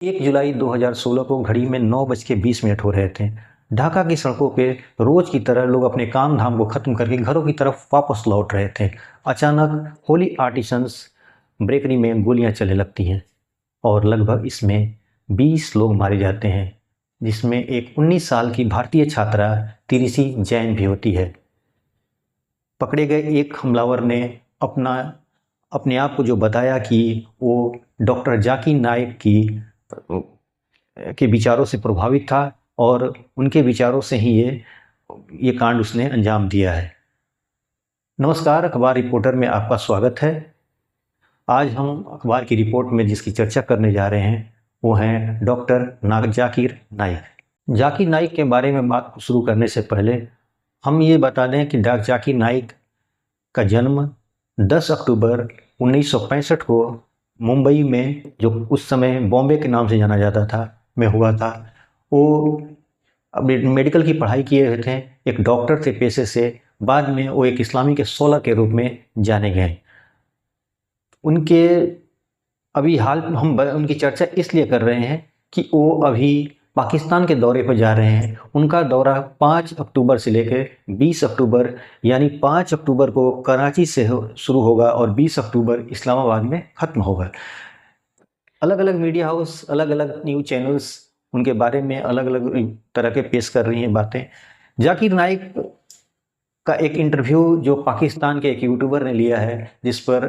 1 जुलाई 2016 को घड़ी में 9:20 हो रहे थे। ढाका की सड़कों पे रोज की तरह लोग अपने काम धाम को खत्म करके घरों की तरफ वापस लौट रहे थे। अचानक होली आर्टिसंस बेकरी में गोलियां चलने लगती हैं और लगभग इसमें 20 लोग मारे जाते हैं, जिसमें एक 19 साल की भारतीय छात्रा तिरिसी जैन भी होती है। पकड़े गए एक हमलावर ने अपने आप को जो बताया कि वो डॉक्टर जाकिर नाइक के विचारों से प्रभावित था और उनके विचारों से ही ये कांड उसने अंजाम दिया है। नमस्कार, अखबार रिपोर्टर में आपका स्वागत है। आज हम अखबार की रिपोर्ट में जिसकी चर्चा करने जा रहे हैं वो हैं डॉक्टर जाकिर नाइक। जाकिर नाइक के बारे में बात शुरू करने से पहले हम ये बता दें कि डॉक्टर जाकिर नाइक का जन्म 10 अक्टूबर 1965 को मुंबई में, जो उस समय बॉम्बे के नाम से जाना जाता था, में हुआ था। वो मेडिकल की पढ़ाई किए हुए थे, एक डॉक्टर थे पेशे से। बाद में वो एक इस्लामिक स्कॉलर के रूप में जाने गए। उनके अभी हाल हम उनकी चर्चा इसलिए कर रहे हैं कि वो अभी पाकिस्तान के दौरे पर जा रहे हैं। उनका दौरा 5 अक्टूबर से लेकर 20 अक्टूबर, यानी 5 अक्टूबर को कराची से शुरू होगा और 20 अक्टूबर इस्लामाबाद में ख़त्म होगा। अलग अलग मीडिया हाउस, अलग अलग न्यूज़ चैनल्स उनके बारे में अलग अलग तरह के पेश कर रही हैं बातें। जाकिर नाइक का एक इंटरव्यू जो पाकिस्तान के एक यूट्यूबर ने लिया है, जिस पर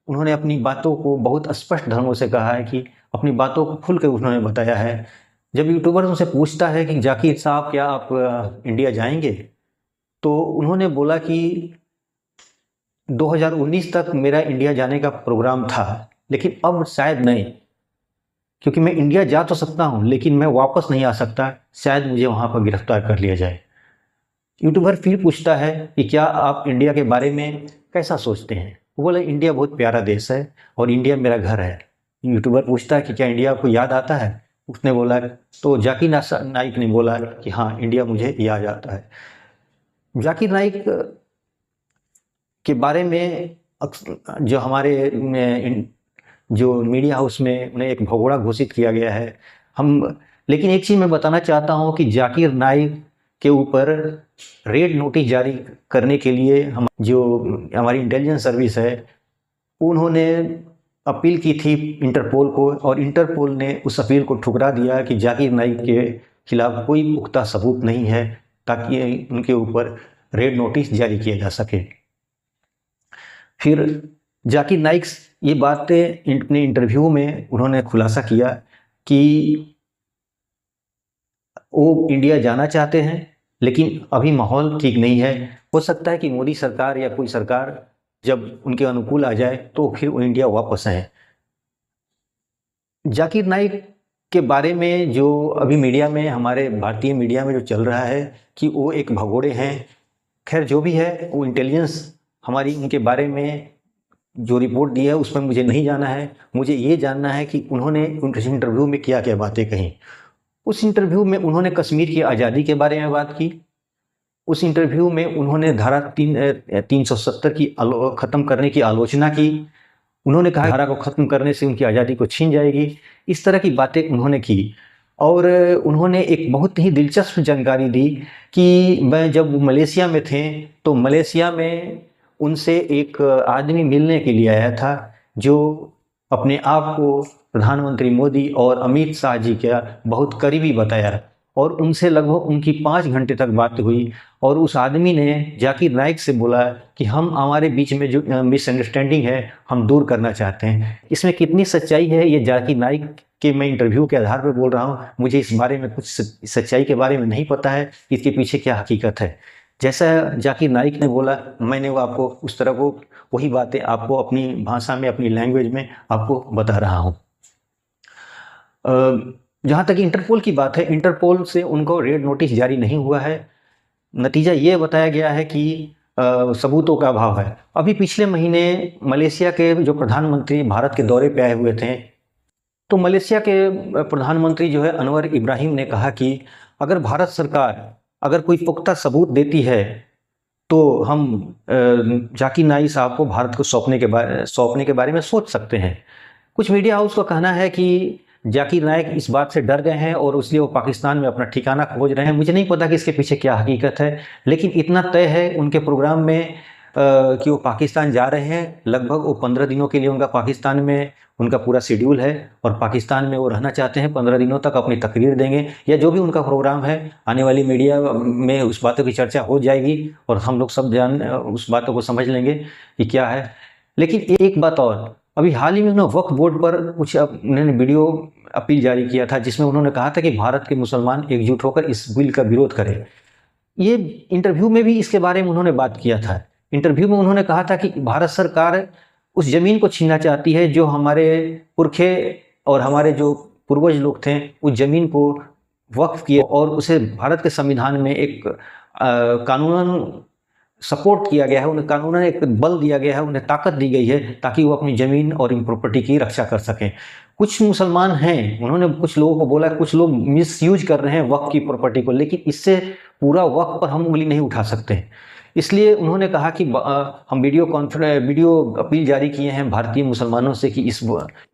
उन्होंने अपनी बातों को बहुत स्पष्ट ढंगों से कहा है कि अपनी बातों को खुल कर उन्होंने बताया है। जब यूट्यूबर उनसे पूछता है कि जाकिर साहब क्या आप इंडिया जाएंगे, तो उन्होंने बोला कि 2019 तक मेरा इंडिया जाने का प्रोग्राम था, लेकिन अब शायद नहीं, क्योंकि मैं इंडिया जा तो सकता हूं लेकिन मैं वापस नहीं आ सकता, शायद मुझे वहां पर गिरफ्तार कर लिया जाए। यूट्यूबर फिर पूछता है कि क्या आप इंडिया के बारे में कैसा सोचते हैं। वो बोले इंडिया बहुत प्यारा देश है और इंडिया मेरा घर है। यूट्यूबर पूछता है कि क्या इंडिया आपको याद आता है। उसने बोला, तो जाकिर नाइक ने बोला कि हाँ, इंडिया मुझे याद आता है। जाकिर नाइक के बारे में जो हमारे जो मीडिया हाउस में उन्हें एक भगोड़ा घोषित किया गया है। लेकिन एक चीज़ मैं बताना चाहता हूं कि जाकिर नाइक के ऊपर रेड नोटिस जारी करने के लिए हमारी इंटेलिजेंस सर्विस है, उन्होंने अपील की थी इंटरपोल को, और इंटरपोल ने उस अपील को ठुकरा दिया कि जाकिर नाइक के खिलाफ कोई पुख्ता सबूत नहीं है ताकि उनके ऊपर रेड नोटिस जारी किया जा सके। फिर जाकिर नाइक ये बातें अपने इंटरव्यू में उन्होंने खुलासा किया कि वो इंडिया जाना चाहते हैं, लेकिन अभी माहौल ठीक नहीं है। हो सकता है कि मोदी सरकार या कोई सरकार जब उनके अनुकूल आ जाए तो फिर वो इंडिया वापस आए। जाकिर नाइक के बारे में जो अभी मीडिया में, हमारे भारतीय मीडिया में जो चल रहा है कि वो एक भगोड़े हैं, खैर जो भी है, वो इंटेलिजेंस हमारी उनके बारे में जो रिपोर्ट दी है उस पर मुझे नहीं जाना है। मुझे ये जानना है कि उन्होंने उनके इंटरव्यू में क्या क्या बातें कही। उस इंटरव्यू में उन्होंने कश्मीर की आज़ादी के बारे में बात की। उस इंटरव्यू में उन्होंने धारा 370 की ख़त्म करने की आलोचना की। उन्होंने कहा धारा को ख़त्म करने से उनकी आज़ादी को छीन जाएगी। इस तरह की बातें उन्होंने की। और उन्होंने एक बहुत ही दिलचस्प जानकारी दी कि मैं जब मलेशिया में थे तो मलेशिया में उनसे एक आदमी मिलने के लिए आया था जो अपने आप को प्रधानमंत्री मोदी और अमित शाह जी का बहुत करीबी बताया, और उनसे लगभग उनकी 5 घंटे तक बात हुई। और उस आदमी ने जाकिर नाइक से बोला कि हमारे बीच में जो मिसअंडरस्टैंडिंग है हम दूर करना चाहते हैं। इसमें कितनी सच्चाई है ये जाकिर नाइक के मैं इंटरव्यू के आधार पर बोल रहा हूँ। मुझे इस बारे में कुछ सच्चाई के बारे में नहीं पता है, इसके पीछे क्या हकीकत है। जैसा जाकिर नाइक ने बोला, मैंने वो आपको उस तरह को वही बातें आपको अपनी भाषा में, अपनी लैंग्वेज में आपको बता रहा हूँ। जहाँ तक इंटरपोल की बात है, इंटरपोल से उनको रेड नोटिस जारी नहीं हुआ है। नतीजा ये बताया गया है कि सबूतों का अभाव है। अभी पिछले महीने मलेशिया के जो प्रधानमंत्री भारत के दौरे पे आए हुए थे, तो मलेशिया के प्रधानमंत्री जो है अनवर इब्राहिम ने कहा कि अगर भारत सरकार अगर कोई पुख्ता सबूत देती है तो हम जाकिर नाइक साहब को भारत को सौंपने के बारे में सोच सकते हैं। कुछ मीडिया हाउस का कहना है कि जाकिर नाइक इस बात से डर गए हैं और इसलिए वो पाकिस्तान में अपना ठिकाना खोज रहे हैं। मुझे नहीं पता कि इसके पीछे क्या हकीकत है, लेकिन इतना तय है उनके प्रोग्राम में कि वो पाकिस्तान जा रहे हैं। लगभग वो 15 दिनों के लिए उनका पाकिस्तान में उनका पूरा शेड्यूल है और पाकिस्तान में वो रहना चाहते हैं। 15 दिनों तक अपनी तकरीर देंगे या जो भी उनका प्रोग्राम है, आने वाली मीडिया में उस बातों की चर्चा हो जाएगी और हम लोग सब उस बातों को समझ लेंगे कि क्या है। लेकिन एक बात और, अभी हाल ही में उन्होंने वक्फ बोर्ड पर कुछ उन्होंने वीडियो अपील जारी किया था, जिसमें उन्होंने कहा था कि भारत के मुसलमान एकजुट होकर इस बिल का विरोध करें। ये इंटरव्यू में भी इसके बारे में उन्होंने बात किया था। इंटरव्यू में उन्होंने कहा था कि भारत सरकार उस जमीन को छीनना चाहती है जो हमारे पुरखे और हमारे जो पूर्वज लोग थे उस जमीन को वक्फ किए और उसे भारत के संविधान में एक कानूनन सपोर्ट किया गया है, उन्हें कानूनन एक बल दिया गया है, उन्हें ताकत दी गई है ताकि वो अपनी ज़मीन और इन प्रॉपर्टी की रक्षा कर सकें। कुछ मुसलमान हैं, उन्होंने कुछ लोगों को बोला कुछ लोग मिसयूज कर रहे हैं वक्फ की प्रॉपर्टी को, लेकिन इससे पूरा वक्फ पर हम उंगली नहीं उठा सकते। इसलिए उन्होंने कहा कि हम वीडियो अपील जारी किए हैं भारतीय मुसलमानों से कि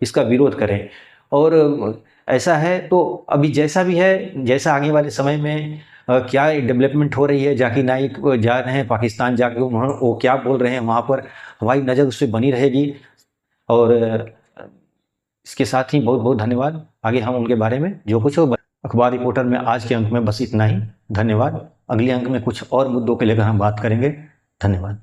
इसका विरोध करें। और ऐसा है तो अभी जैसा भी है, जैसा आगे वाले समय में क्या डेवलपमेंट हो रही है, जाकिर नाइक जा रहे हैं पाकिस्तान, जाके वो क्या बोल रहे हैं वहाँ पर हमारी नज़र उस पर बनी रहेगी। और इसके साथ ही बहुत बहुत धन्यवाद। आगे हम उनके बारे में जो कुछ हो, अखबार रिपोर्टर में आज के अंक में बस इतना ही। धन्यवाद। अगले अंक में कुछ और मुद्दों के लेकर हम बात करेंगे। धन्यवाद।